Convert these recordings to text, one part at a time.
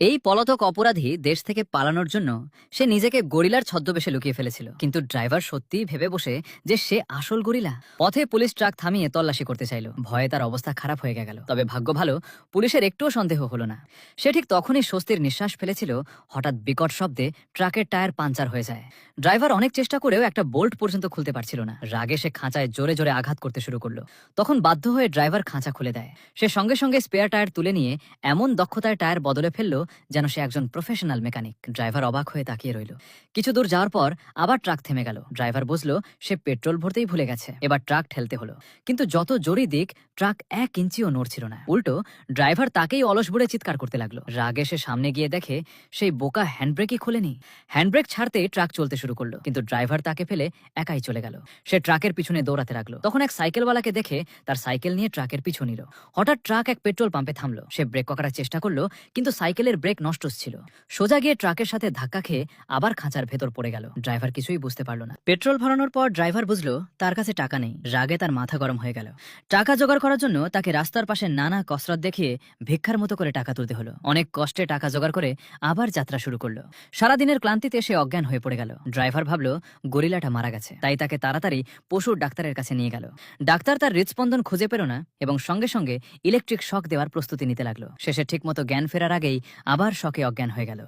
এই পলাতক অপরাধী দেশ থেকে পালানোর জন্য সে নিজেকে গরিলার ছদ্মবেশে লুকিয়ে ফেলেছিল, কিন্তু ড্রাইভার সত্যিই ভেবে বসে যে সে আসল গরিলা। পথে পুলিশ ট্রাক থামিয়ে তল্লাশি করতে চাইল। ভয়ে তার অবস্থা খারাপ হয়ে গেল। তবে ভাগ্য ভালো, পুলিশের একটুও সন্দেহ হলো না। সে ঠিক তখনই স্বস্তির নিঃশ্বাস ফেলেছিল, হঠাৎ বিকট শব্দে ট্রাকের টায়ার পাঞ্চার হয়ে যায়। ড্রাইভার অনেক চেষ্টা করেও একটা বোল্ট পর্যন্ত খুলতে পারছিল না। রাগে সে খাঁচায় জোরে জোরে আঘাত করতে শুরু করলো। তখন বাধ্য হয়ে ড্রাইভার খাঁচা খুলে দেয়। সে সঙ্গে সঙ্গে স্পেয়ার টায়ার তুলে নিয়ে এমন দক্ষতায় টায়ার বদলে ফেললো যেন সে একজন প্রফেশনাল মেকানিক। ড্রাইভার অবাক হয়ে তাকিয়ে রইল। কিছু দূর যাওয়ার পর আবার ট্রাক থেমে গেল। ড্রাইভার বুঝলো সে পেট্রোল ভরতেই ভুলে গেছে। এবার ট্রাক ঠেলতে হলো, কিন্তু যত জোরে দিক ট্রাক 1 ইঞ্চিও নড়ছিল না। উল্টো ড্রাইভার তাকেই অলস বলে চিৎকার করতে লাগলো। রাগে সে সামনে গিয়ে দেখে সেই বোকা হ্যান্ডব্রেকই খোলেনি। হ্যান্ডব্রেক ছাড়তে ট্রাক চলতে শুরু করলো, কিন্তু ড্রাইভার তাকে ফেলে একাই চলে গেল। সে ট্রাকের পিছনে দৌড়াতে লাগলো। তখন এক সাইকেলওয়ালাকে দেখে তার সাইকেল নিয়ে ট্রাকের পিছু নিল। হঠাৎ ট্রাক এক পেট্রোল পাম্পে থামলো। সে ব্রেক করার চেষ্টা করলো, কিন্তু সাইকেলের ব্রেক নষ্ট ছিল। সোজা গিয়ে ট্রাকের সাথে ধাক্কা খেয়ে আবার খাঁচার ভেতর পড়ে গেল। ড্রাইভার কিছুই বুঝতে পারলো না। পেট্রোল ভরানোর পর ড্রাইভার বুঝলো তার কাছে টাকা নেই। রাগে তার মাথা গরম হয়ে গেল। টাকা জোগাড় করার জন্য তাকে রাস্তার পাশে নানা কসরত দেখিয়ে ভিক্ষার মতো করে টাকা তুলতে হলো। অনেক কষ্টে টাকা জোগাড় করে আবার যাত্রা শুরু করলো। সারাদিনের ক্লান্তিতে সে অজ্ঞান হয়ে পড়ে গেল। ড্রাইভার ভাবলো গরিলাটা মারা গেছে, তাই তাকে তাড়াতাড়ি পশুর ডাক্তারের কাছে নিয়ে গেল। ডাক্তার তার হৃদস্পন্দন খুঁজে পেল না এবং সঙ্গে সঙ্গে ইলেকট্রিক শক দেওয়ার প্রস্তুতি নিতে লাগলো। শেষে ঠিকমতো জ্ঞান ফেরার আগেই আবার শকে অজ্ঞান হয়ে গেল।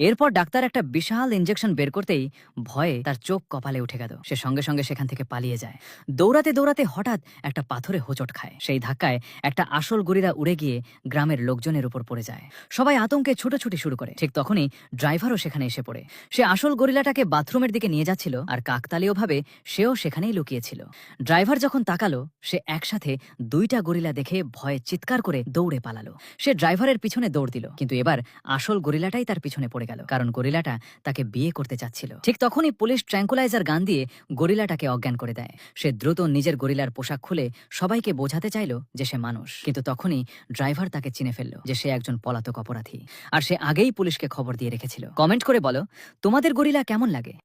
এরপর ডাক্তার একটা বিশাল ইঞ্জেকশন বের করতেই ভয়ে তার চোখ কপালে উঠে গেল। সে সঙ্গে সঙ্গে সেখান থেকে পালিয়ে যায়। দৌড়াতে দৌড়াতে হঠাৎ একটা পাথরে হোঁচট খায়। সেই ধাক্কায় একটা আসল গরিলা উড়ে গিয়ে গ্রামের লোকজনের উপর পড়ে যায়। সবাই আতঙ্কে ছুটোছুটি শুরু করে। ঠিক তখনই ড্রাইভারও সেখানে এসে পড়ে। সে আসল গরিলাটাকে বাথরুমের দিকে নিয়ে যাচ্ছিল, আর কাকতালীয়ভাবে সেও সেখানেই লুকিয়েছিল। ড্রাইভার যখন তাকালো, সে একসাথে 2টা গরিলা দেখে ভয়ে চিৎকার করে দৌড়ে পালালো। সে ড্রাইভারের পিছনে দৌড় দিল, কিন্তু এবার আসল গরিলাটাই তার পিছনে পড়ে গেল, কারণ গরিলাটা তাকে বিয়ে করতে চাচ্ছিল। ঠিক তখনই পুলিশ ট্র্যাঙ্কুলাইজার গান দিয়ে গরিলাটাকে অজ্ঞান করে দেয়। সে দ্রুত নিজের গরিলার পোশাক খুলে সবাইকে বোঝাতে চাইল যে সে মানুষ, কিন্তু তখনই ড্রাইভার তাকে চিনে ফেলল যে সে একজন পলাতক অপরাধী, আর সে আগেই পুলিশকে খবর দিয়ে রেখেছিল। কমেন্ট করে বলো তোমাদের গরিলা কেমন লাগে।